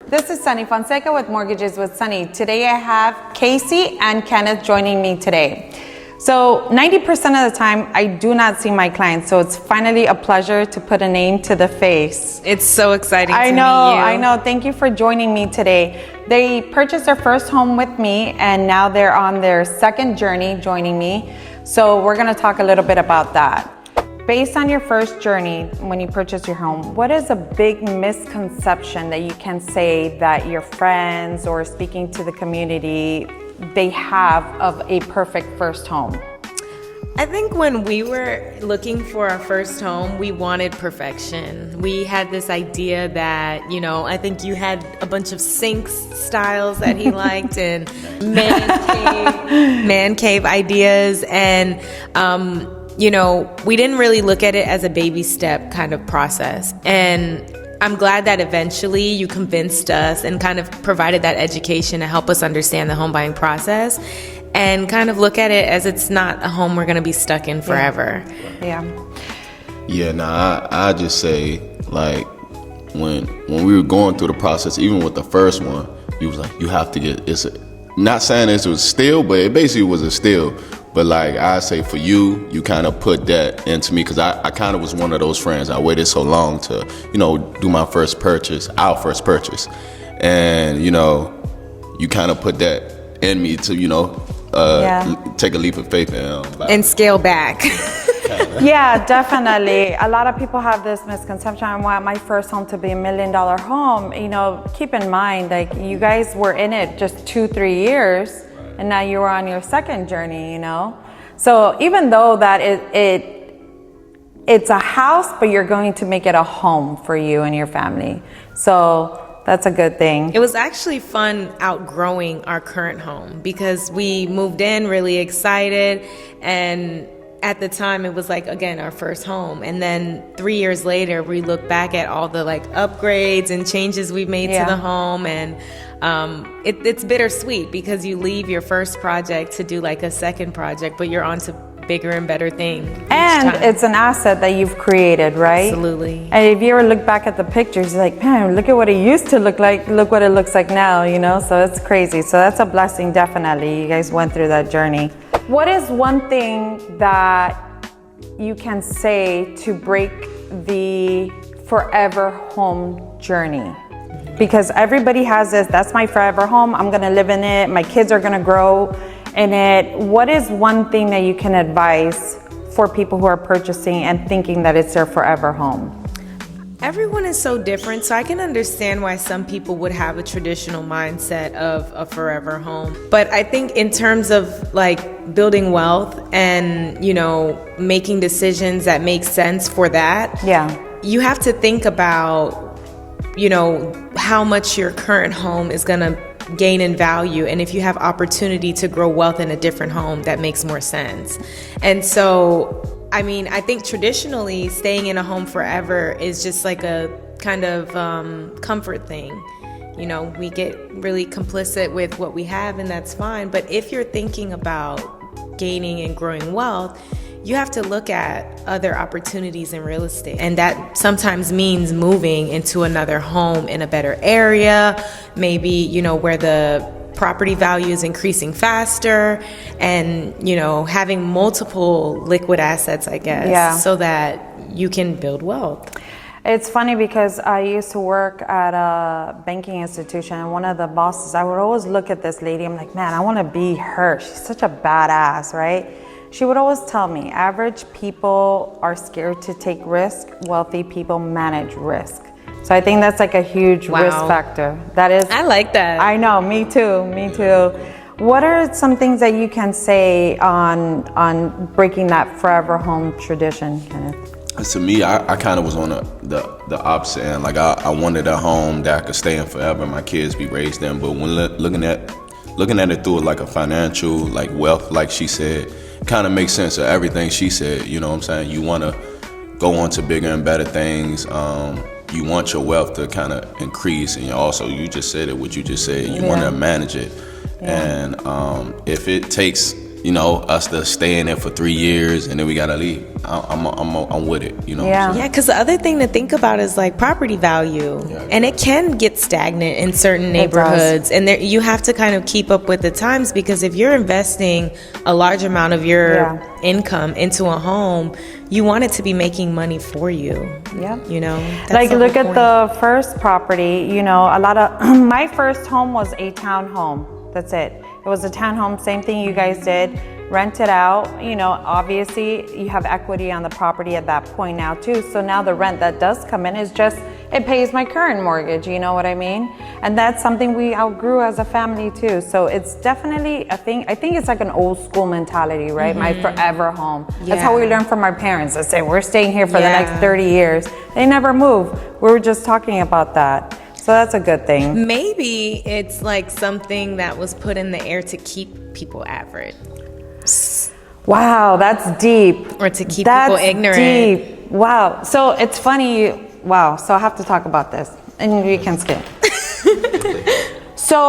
This is Sunny Fonseca with Mortgages with Sunny. Today I have Casey and Kenneth joining me today. So 90% of the time I do not see my clients, so it's finally a pleasure to put a name to the face. It's so exciting to meet you. I know. Thank you for joining me today. They purchased their first home with me and now they're on their second journey joining me. So we're gonna talk a little bit about that. Based on your first journey, when you purchase your home, what is a big misconception that you can say that your friends or speaking to the community, they have of a perfect first home? I think when we were looking for our first home, we wanted perfection. We had this idea that, I think you had a bunch of sinks styles that he liked and man cave ideas. And, we didn't really look at it as a baby step kind of process. And I'm glad that eventually you convinced us and kind of provided that education to help us understand the home buying process and kind of look at it as it's not a home we're going to be stuck in forever. Yeah. I just say, like, when we were going through the process, even with the first one, he was like, you have to get, not saying this was still, but it basically was a still. But like I say, for you kind of put that into me, because I kind of was one of those friends. I waited so long to, do my first purchase, our first purchase. And, you kind of put that in me to, take a leap of faith and scale back. Yeah, definitely. A lot of people have this misconception. I want my first home to be $1 million home. Keep in mind, like, you guys were in it just 2-3 years. And now you are on your second journey, So even though that it's a house, but you're going to make it a home for you and your family. So that's a good thing. It was actually fun outgrowing our current home because we moved in really excited, and at the time it was like, again, our first home. And then 3 years later, we look back at all the upgrades and changes we've made to the home, and it's bittersweet because you leave your first project to do a second project, but you're on to bigger and better things. And it's an asset that you've created, right? Absolutely. And if you ever look back at the pictures, you're like, man, look at what it used to look like. Look what it looks like now, So it's crazy. So that's a blessing, definitely. You guys went through that journey. What is one thing that you can say to break the forever home journey? Because everybody has this, that's my forever home, I'm gonna live in it, my kids are gonna grow in it. What is one thing that you can advise for people who are purchasing and thinking that it's their forever home? Everyone is so different, so I can understand why some people would have a traditional mindset of a forever home. But I think in terms of building wealth and, making decisions that make sense for that, you have to think about how much your current home is going to gain in value, and if you have opportunity to grow wealth in a different home, that makes more sense. And so, I think traditionally staying in a home forever is just like a kind of comfort thing. We get really complicit with what we have, and that's fine. But if you're thinking about gaining and growing wealth, you have to look at other opportunities in real estate. And that sometimes means moving into another home in a better area, maybe, where the property value is increasing faster, and, having multiple liquid assets, I guess, so that you can build wealth. It's funny because I used to work at a banking institution, and one of the bosses, I would always look at this lady, I'm like, man, I want to be her. She's such a badass, right? She would always tell me, average people are scared to take risk, wealthy people manage risk. So I think that's a huge risk factor. That is. I like that. I know, me too. What are some things that you can say on breaking that forever home tradition, Kenneth? To me, I kind of was on the opposite end. I wanted a home that I could stay in forever, my kids be raised in. But when looking at it through a financial, wealth, like she said, kind of makes sense of everything she said. You know what I'm saying? You want to go on to bigger and better things. You want your wealth to kind of increase, and also, you just said it, what you just said, you want to manage it. And if it takes, you know, us to stay in it for 3 years and then we gotta leave. I'm with it, you know. Yeah. Yeah, because the other thing to think about is like property value, and it can get stagnant in certain neighborhoods, and there, you have to kind of keep up with the times, because if you're investing a large amount of your income into a home, you want it to be making money for you. Yeah. You know, like look at the first property, you know, a lot of my first home was a townhome. That's it. It was a townhome, same thing you guys did. Rent it out, you know, obviously you have equity on the property at that point now too. So now the rent that does come in is just, it pays my current mortgage, you know what I mean? And that's something we outgrew as a family too. So it's definitely a thing. I think it's like an old school mentality, right? My forever home. That's how we learned from our parents. They say, we're staying here for the next 30 years. They never move. We were just talking about that. So that's a good thing. Maybe it's like something that was put in the air to keep people average. Wow, that's deep. Or to keep people ignorant. Deep. Wow. So it's funny. Wow. So I have to talk about this, and we can skip. So,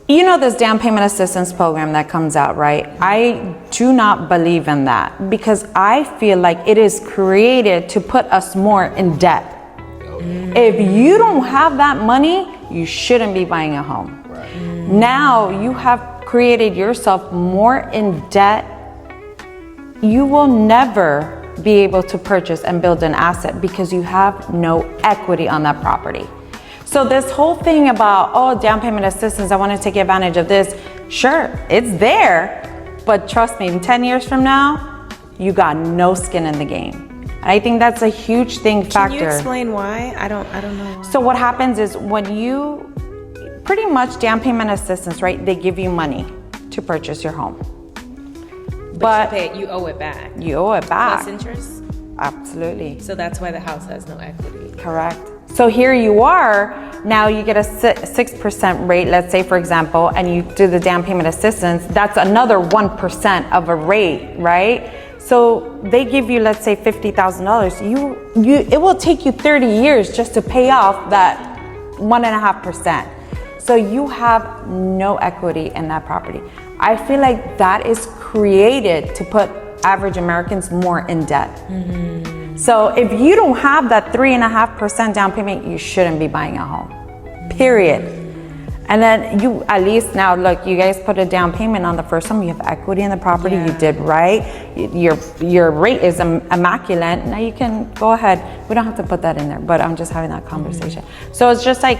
you know this down payment assistance program that comes out, right? I do not believe in that, because I feel like it is created to put us more in debt. If you don't have that money, you shouldn't be buying a home. Right. Now you have created yourself more in debt. You will never be able to purchase and build an asset because you have no equity on that property. So this whole thing about, oh, down payment assistance, I want to take advantage of this. Sure, it's there, but trust me, in 10 years from now, you got no skin in the game. I think that's a huge factor. Can you explain why? I don't know why. So what happens is when you pretty much down payment assistance, right? They give you money to purchase your home. But you owe it back. You owe it back. Plus interest? Absolutely. So that's why the house has no equity. Correct. So here you are, now you get a 6% rate, let's say for example, and you do the down payment assistance, that's another 1% of a rate, right? So they give you, let's say $50,000. It will take you 30 years just to pay off that 1.5%. So you have no equity in that property. I feel like that is created to put average Americans more in debt. So if you don't have that 3.5% down payment, you shouldn't be buying a home, period. And then you, at least now, look, you guys put a down payment on the first home, you have equity in the property, you did right, your rate is immaculate, now you can go ahead. We don't have to put that in there, but I'm just having that conversation. So it's just like,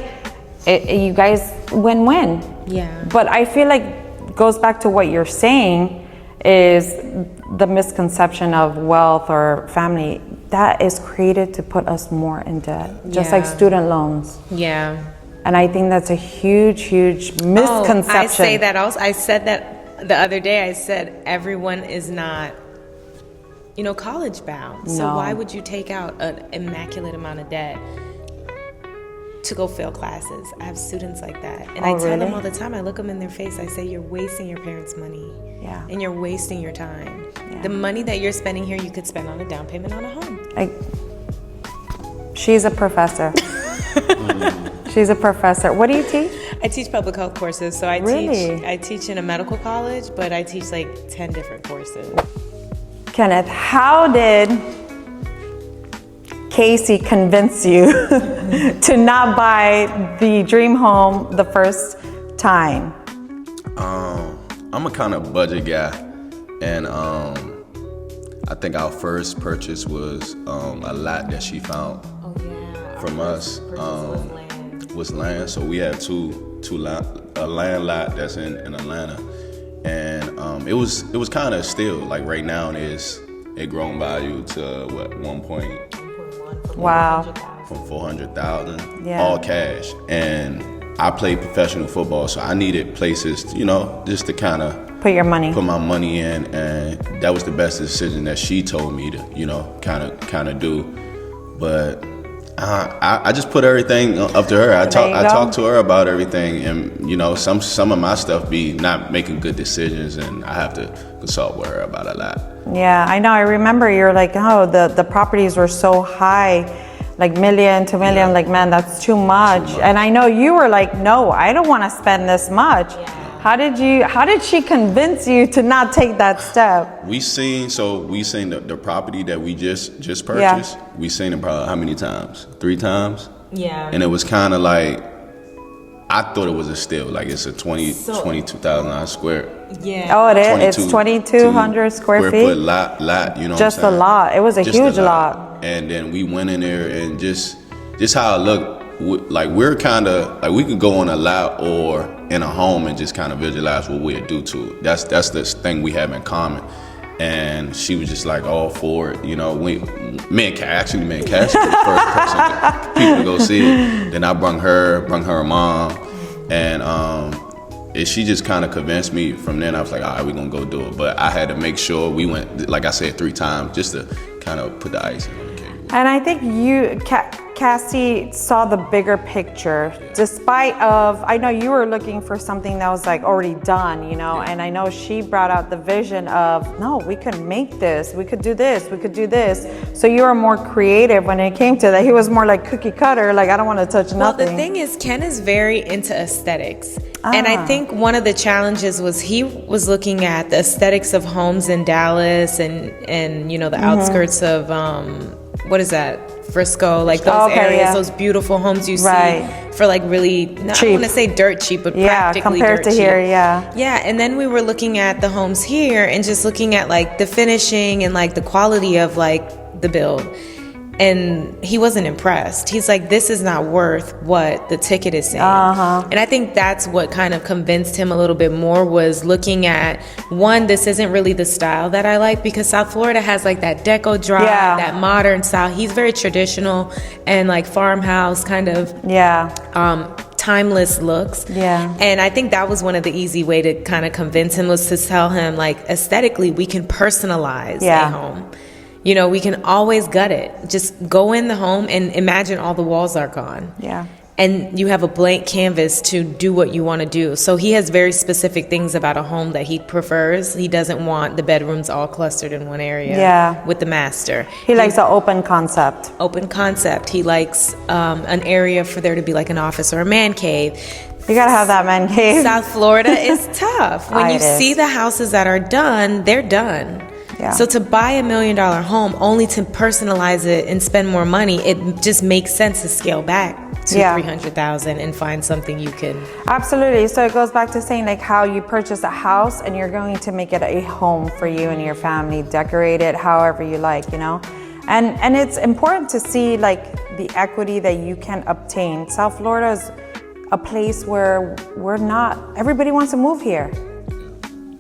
you guys win-win. Yeah. But I feel like, goes back to what you're saying, is the misconception of wealth or family, that is created to put us more in debt, just like student loans. Yeah. And I think that's a huge misconception. I say that also. I said that the other day. I said everyone is not, college bound. So why would you take out an immaculate amount of debt to go fail classes? I have students like that. And I tell them all the time, I look them in their face, I say, you're wasting your parents' money. Yeah. And you're wasting your time. Yeah. The money that you're spending here, you could spend on a down payment on a home. She's a professor. She's a professor. What do you teach? I teach public health courses. So I teach in a medical college, but I teach like 10 different courses. Kenneth, how did Casey convince you to not buy the dream home the first time? I'm a kind of budget guy, and I think our first purchase was a lot that she found from us. Was land. So we had a land lot that's in Atlanta, and it was kind of still like right now it grown value to what 1.1 wow from 400,000 all cash. And I played professional football, so I needed places just to kind of put my money in, and that was the best decision that she told me to kind of do. But I just put everything up to her. I talked to her about everything, and some of my stuff be not making good decisions, and I have to consult with her about a lot. Yeah, I know. I remember you're like, oh, the properties were so high, like $1 million, $2 million. Like, man, that's too much. And I know you were like, no, I don't want to spend this much. How did she convince you to not take that step? We seen the property that we just purchased. Yeah. We seen it probably how many times? 3 times? Yeah. And it was kind of like, I thought it was a steal. Like it's a 22,000 square. Yeah. Oh, it is. It's 2,200 square feet. Foot lot. You know, just what I'm saying? a lot. It was a huge lot. And then we went in there and just how it looked. Like we're kind of like we could go on a lot or in a home and just kind of visualize what we'd do to it. That's the thing we have in common. And she was just like all for it, you know. Me and Cash was the first person people to go see it. Then I brung her mom, and she just kind of convinced me. From then I was like, all right, we're gonna go do it. But I had to make sure we went, like I said, 3 times just to kind of put the icing on the cake. And I think Cassie saw the bigger picture, despite of, I know you were looking for something that was like already done, you know, and I know she brought out the vision of, no, we could make this, we could do this, we could do this. So you were more creative when it came to that. He was more like cookie cutter, like I don't want to touch nothing. Well, the thing is, Ken is very into aesthetics. And I think one of the challenges was he was looking at the aesthetics of homes in Dallas and you know, the outskirts of, what is that? Frisco, like those areas, those beautiful homes you see for like really, not, I want to say dirt cheap, but practically compared dirt to cheap. Here, Yeah, and then we were looking at the homes here and just looking at like the finishing and like the quality of like the build. And he wasn't impressed. He's like, this is not worth what the ticket is saying. And I think that's what kind of convinced him a little bit more, was looking at, one, this isn't really the style that I like, because South Florida has like that deco drive, that modern style. He's very traditional and like farmhouse kind of timeless looks. And I think that was one of the easy way to kind of convince him, was to tell him like aesthetically we can personalize a home. You know, we can always gut it. Just go in the home and imagine all the walls are gone. And you have a blank canvas to do what you want to do. So he has very specific things about a home that he prefers. He doesn't want the bedrooms all clustered in one area with the master. He likes an open concept. Open concept. He likes an area for there to be like an office or a man cave. You gotta have that man cave. South Florida is tough. When you see the houses that are done, they're done. So to buy $1 million home only to personalize it and spend more money, it just makes sense to scale back to $300,000 and find something you can. Absolutely. So it goes back to saying like how you purchase a house and you're going to make it a home for you and your family, decorate it however you like, you know. And it's important to see like the equity that you can obtain. South Florida is a place where everybody wants to move here.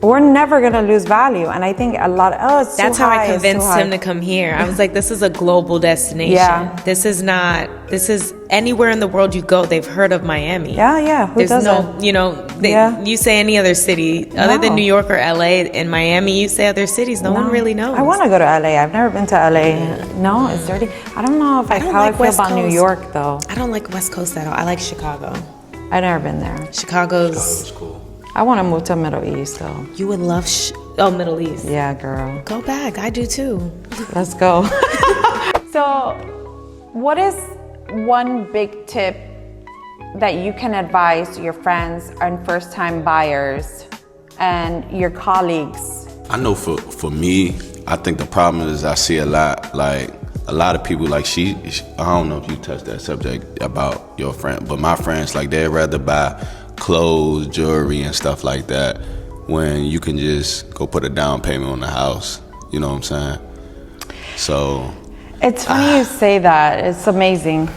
We're never gonna lose value, and I think a lot. That's how I convinced him to come here. I was like, "This is a global destination. This is anywhere in the world you go. They've heard of Miami. Who doesn't? You say any other city other than New York or LA and Miami. You say other cities, no one really knows. I want to go to LA. I've never been to LA. No, it's dirty. I don't know how I feel about New York though. I don't like West Coast at all. I like Chicago. I've never been there. Chicago's cool. I want to move to Middle East though. You would love Middle East. Yeah, girl. Go back. I do too. Let's go. So, what is one big tip that you can advise your friends and first-time buyers and your colleagues? I know for me, I think the problem is I see a lot of people like I don't know if you touched that subject about your friend, but my friends, like, they'd rather buy clothes, jewelry, and stuff like that when you can just go put a down payment on the house. You know what I'm saying? So it's funny you say that. It's amazing.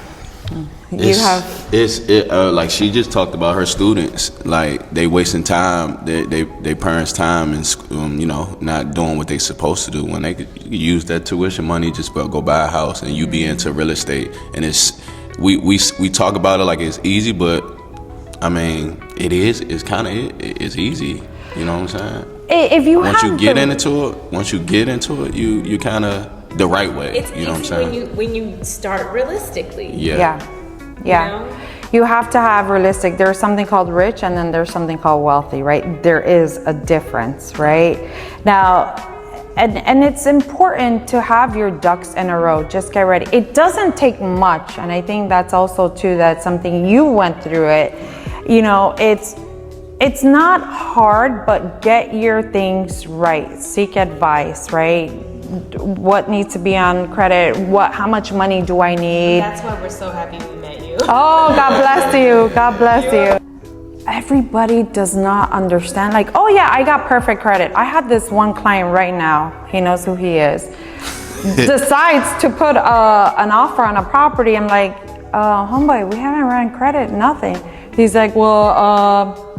Like she just talked about her students, like they wasting time, they parents' time, and not doing what they supposed to do when they could use that tuition money just go buy a house, and you be into real estate. And we talk about it like it's easy, but I mean, it is. It's easy. You know what I'm saying? Once you get into it, you kind of the right way. It's you know easy what I'm saying? when you start realistically. Yeah. You know? You have to have realistic. There's something called rich, and then there's something called wealthy, right? There is a difference, right? Now, and it's important to have your ducks in a row. Just get ready. It doesn't take much, and I think that's also too, that's something you went through it. it's not hard, but get your things right. Seek advice, right? What needs to be on credit? How much money do I need? That's why we're so happy we met you. Oh, God bless you. God bless you. Everybody does not understand. Like, oh yeah, I got perfect credit. I had this one client right now. He knows who he is. Decides to put an offer on a property. I'm like, homeboy, we haven't ran credit, nothing. He's like, well,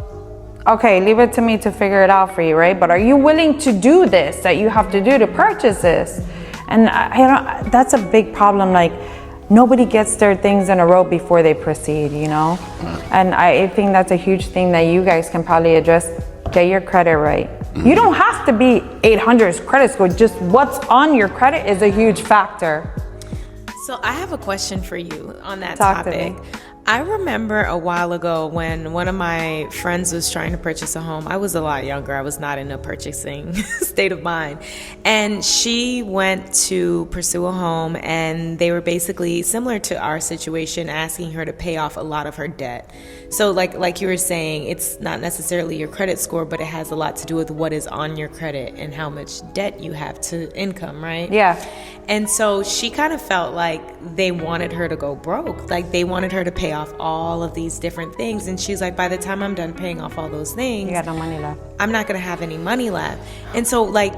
okay, leave it to me to figure it out for you, right? But are you willing to do this that you have to do to purchase this? And that's a big problem. Like, nobody gets their things in a row before they proceed, you know? And I think that's a huge thing that you guys can probably address. Get your credit right. You don't have to be 800's credit score. Just what's on your credit is a huge factor. So I have a question for you on that Talk to topic. me. I remember a while ago when one of my friends was trying to purchase a home. I was a lot younger. I was not in a purchasing state of mind. And she went to pursue a home, and they were basically similar to our situation, asking her to pay off a lot of her debt. So like you were saying, it's not necessarily your credit score, but it has a lot to do with what is on your credit and how much debt you have to income, right? Yeah. And so she kind of felt like they wanted her to go broke. Like they wanted her to pay off all of these different things. And she's like, by the time I'm done paying off all those things, You got no money left. I'm not going to have any money left. And so, like,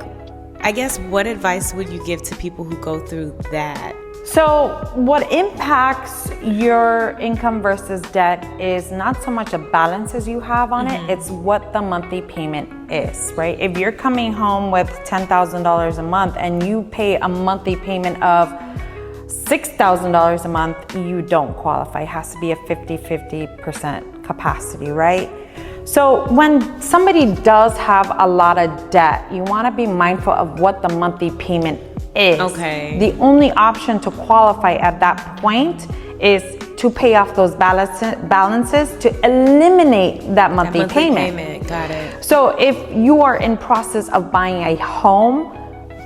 I guess what advice would you give to people who go through that? So what impacts your income versus debt is not so much the balances you have on it, it's what the monthly payment is, right? If you're coming home with $10,000 a month and you pay a monthly payment of $6,000 a month, you don't qualify. It has to be a 50% capacity, right? So when somebody does have a lot of debt, you want to be mindful of what the monthly payment is. Okay. The only option to qualify at that point is to pay off those balances to eliminate that monthly payment. Got it. So if you are in process of buying a home,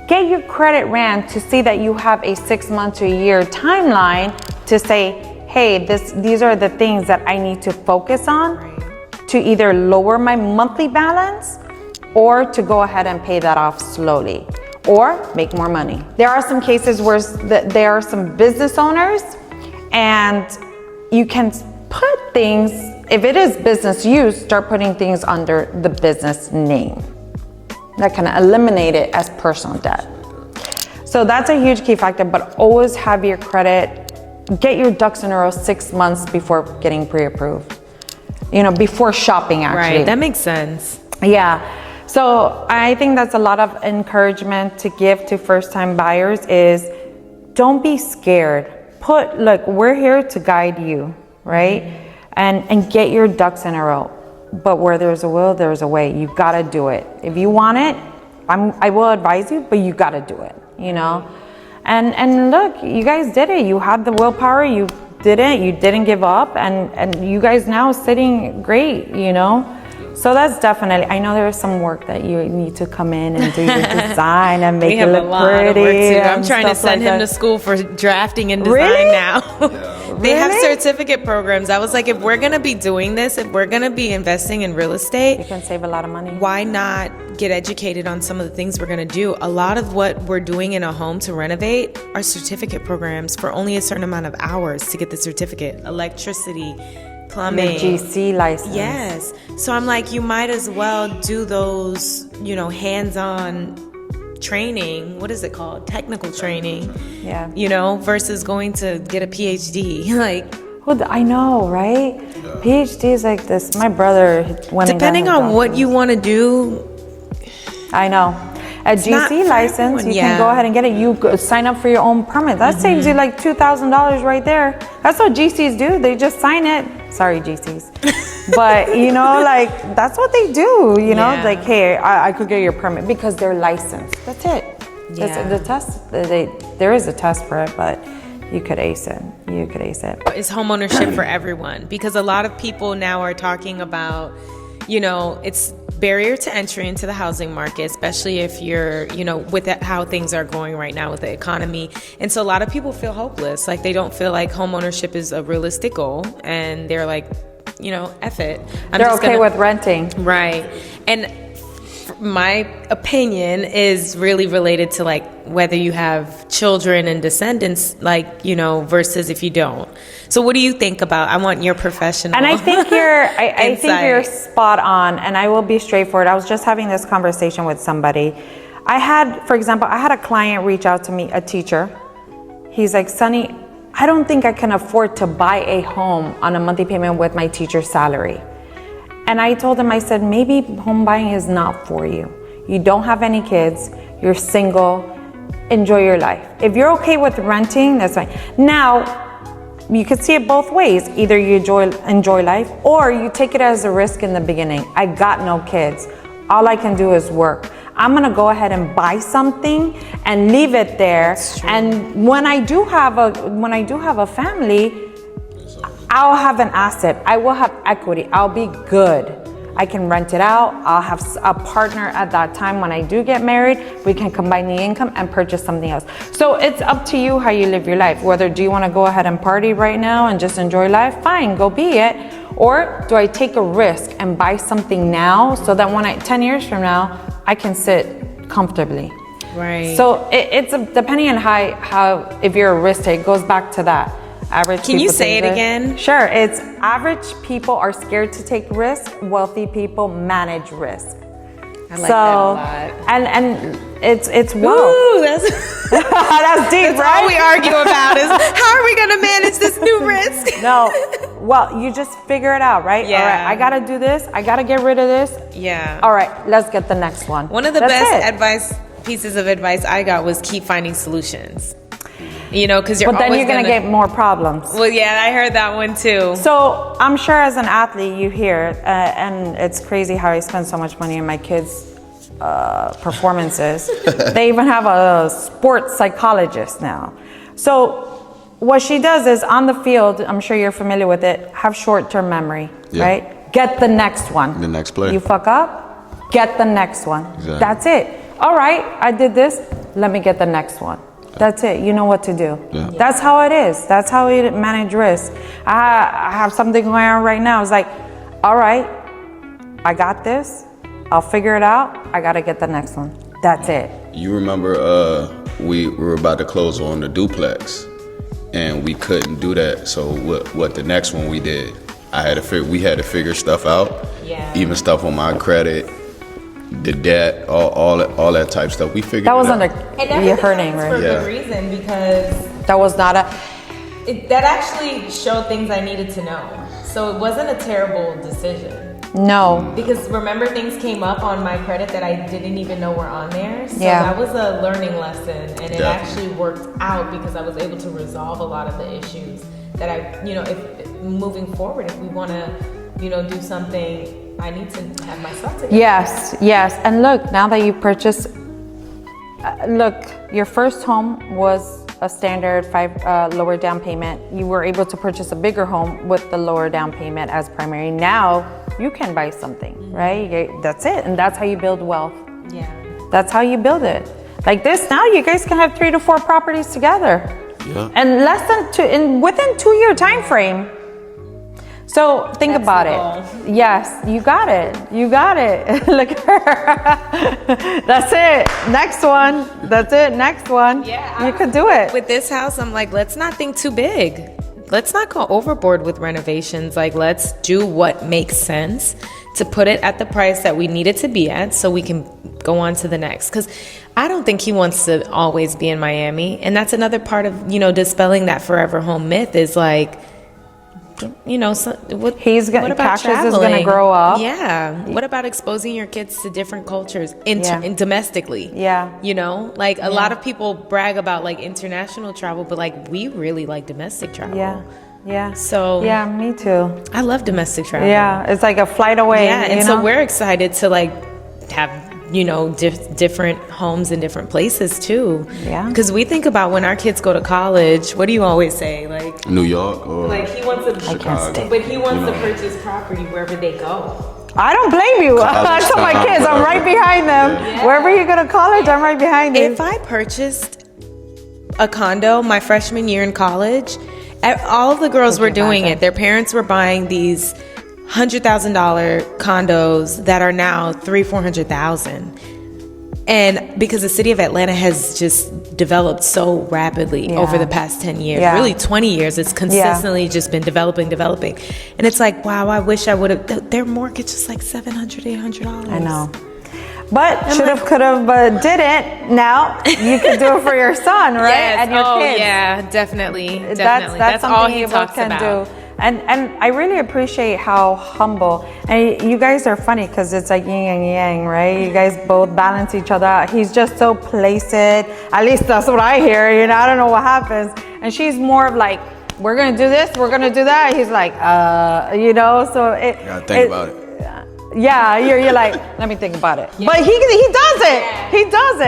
get your credit ran to see that you have a 6 month to a year timeline to say, hey, these are the things that I need to focus on to either lower my monthly balance or to go ahead and pay that off slowly or make more money. There are some cases where there are some business owners and you can put things, if it is business use, start putting things under the business name. That can eliminate it as personal debt. So that's a huge key factor, but always have your credit, get your ducks in a row 6 months before getting pre-approved. Before shopping actually. Right, that makes sense. Yeah. So I think that's a lot of encouragement to give to first-time buyers is don't be scared. Look, we're here to guide you, right? And get your ducks in a row. But where there's a will, there's a way. You gotta do it. If you want it, I will advise you, but you gotta do it, And look, you guys did it. You had the willpower, you did it, you didn't give up, and you guys now sitting great, So that's definitely, I know there's some work that you need to come in and do your design and make it look pretty. I'm trying to send him to school for drafting and design now. They have certificate programs. I was like, if we're going to be doing this, if we're going to be investing in real estate, you can save a lot of money. Why not get educated on some of the things we're going to do? A lot of what we're doing in a home to renovate are certificate programs for only a certain amount of hours to get the certificate. Electricity, plumbing, the GC license. Yes. So I'm like, you might as well do those, hands-on training. What is it called? Technical training. Yeah. Versus going to get a PhD. Well, I know, right? Yeah. PhD is like this. My brother went. Depending on what you want to do. I know. A GC license, you can go ahead and get it. You sign up for your own permit. That saves you like $2,000 right there. That's what GCs do. They just sign it. Sorry, GCs. But, that's what they do. Like, hey, I could get your permit because they're licensed. That's it. Yeah. The test, there is a test for it, but you could ace it. Is homeownership for everyone? Because a lot of people now are talking about, it's barrier to entry into the housing market, especially if you're, with how things are going right now with the economy. And so a lot of people feel hopeless. Like they don't feel like homeownership is a realistic goal. And they're like, F it. They're okay with renting. Right. And my opinion is really related to like whether you have children and descendants, like, versus if you don't. So what do you think about? I want your professional. And I think I think you're spot on. And I will be straightforward. I was just having this conversation with somebody. For example, I had a client reach out to me, a teacher. He's like, Sunny, I don't think I can afford to buy a home on a monthly payment with my teacher's salary. And I told him, I said, maybe home buying is not for you. You don't have any kids, you're single, enjoy your life. If you're okay with renting, that's fine. Now, you could see it both ways. Either you enjoy life, or you take it as a risk in the beginning. I got no kids. All I can do is work. I'm gonna go ahead and buy something and leave it there. And when I do have a family, I'll have an asset. I will have equity. I'll be good. I can rent it out. I'll have a partner at that time. When I do get married, we can combine the income and purchase something else. So it's up to you how you live your life. Whether do you want to go ahead and party right now and just enjoy life? Fine, go be it. Or do I take a risk and buy something now so that 10 years from now, I can sit comfortably? Right. So it's depending on how if you're a risk taker, it goes back to that. Can you say it again? Sure. It's average people are scared to take risk. Wealthy people manage risk. I like that a lot. And it's wealth. Ooh, that's that's deep, that's right? all we argue about is how are we going to manage this new risk? No. Well, you just figure it out, right? Yeah. All right, I got to do this. I got to get rid of this. Yeah. All right, let's get the next one. One of the best pieces of advice I got was keep finding solutions. Because But then you're going to get more problems. Well, yeah, I heard that one too. So I'm sure as an athlete you hear, and it's crazy how I spend so much money on my kids' performances. They even have a sports psychologist now. So what she does is on the field, I'm sure you're familiar with it, have short-term memory, right? Get the next one. The next play. You fuck up, get the next one. Exactly. That's it. All right, I did this, let me get the next one. That's it. You know what to do. Yeah. That's how it is. That's how we manage risk. I have something going on right now. It's like, all right, I got this. I'll figure it out. I got to get the next one. That's it. You remember we were about to close on the duplex, and we couldn't do that. So what the next one we did, we had to figure stuff out. Yeah. Even stuff on my credit, the debt, all that type of stuff. We figured That was it out. under her name, For right? a good reason, because That was not a. that actually showed things I needed to know. So it wasn't a terrible decision. No. Because remember, things came up on my credit that I didn't even know were on there. So Yeah. that was a learning lesson, and it Definitely. actually worked out because I was able to resolve a lot of the issues that if moving forward, if we want to, do something, I need to have my stuff together. Yes. And look, now that you purchased, your first home was a standard lower down payment. You were able to purchase a bigger home with the lower down payment as primary. Now you can buy something, right? That's it. And that's how you build wealth. Yeah. That's how you build it. Like this, now you guys can have 3 to 4 properties together. Yeah. And within 2-year time frame. So think That's about the it. Yes, you got it. Look at her. That's it. Next one. That's it. Next one. Yeah. You could do it. With this house, I'm like, let's not think too big. Let's not go overboard with renovations. Like, let's do what makes sense to put it at the price that we need it to be at so we can go on to the next. Because I don't think he wants to always be in Miami. And that's another part of, dispelling that forever home myth is like, what Cassius about is going to grow up. Yeah. What about exposing your kids to different cultures domestically? Yeah. A lot of people brag about like international travel, but like we really like domestic travel. Yeah. So yeah, me too. I love domestic travel. Yeah, it's like a flight away. Yeah, and so we're excited to like have different homes in different places too. Yeah. Because we think about when our kids go to college. What do you always say? Like New York or like he wants to, Chicago. but he wants to purchase property wherever they go. I don't blame you. I tell my kids, I'm right behind them. Yeah. Wherever you go to college, I'm right behind you. If I purchased a condo my freshman year in college, all of the girls were doing it. Their parents were buying these $100,000 condos that are now $300,000-$400,000. And because the city of Atlanta has just developed so rapidly over the past 10 years, really 20 years, it's consistently just been developing. And it's like, wow, I wish I would have, their mortgage is like $700, $800. I know. But should have, could have, but didn't. Now you can do it for your son, right? Yes. And your kids. Yeah, definitely. That's all something he you talks both can about. do. And I really appreciate how humble. And you guys are funny because it's like yin and yang, right? You guys both balance each other out. He's just so placid. At least that's what I hear. You know, I don't know what happens. And she's more of like, we're gonna do this, we're gonna do that. He's like, you know. So You gotta think about it. Yeah, you're like, let me think about it. Yeah. But he does it. Yeah. He does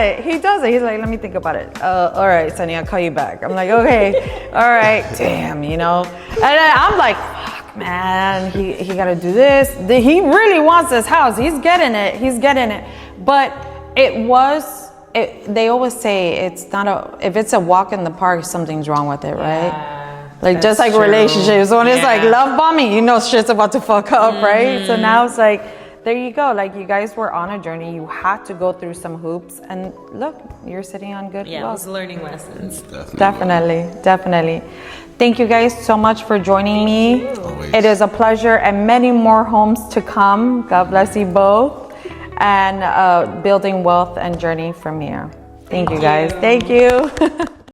it. He's like, let me think about it. All right, Sonny, I'll call you back. I'm like, okay, all right, damn, you know. And then I'm like, fuck, man, he got to do this. He really wants this house. He's getting it. But they always say it's not if it's a walk in the park, something's wrong with it, right? Yeah, like just like true. Relationships, when it's like love bombing, you know shit's about to fuck up, right? So now it's like, there you go. Like, you guys were on a journey. You had to go through some hoops, and look, you're sitting on good. Yeah, it was learning lessons. Definitely. Thank you guys so much for joining me. Always. It is a pleasure, and many more homes to come. God bless you both, and building wealth and journey from here. Thank you guys. Thank you.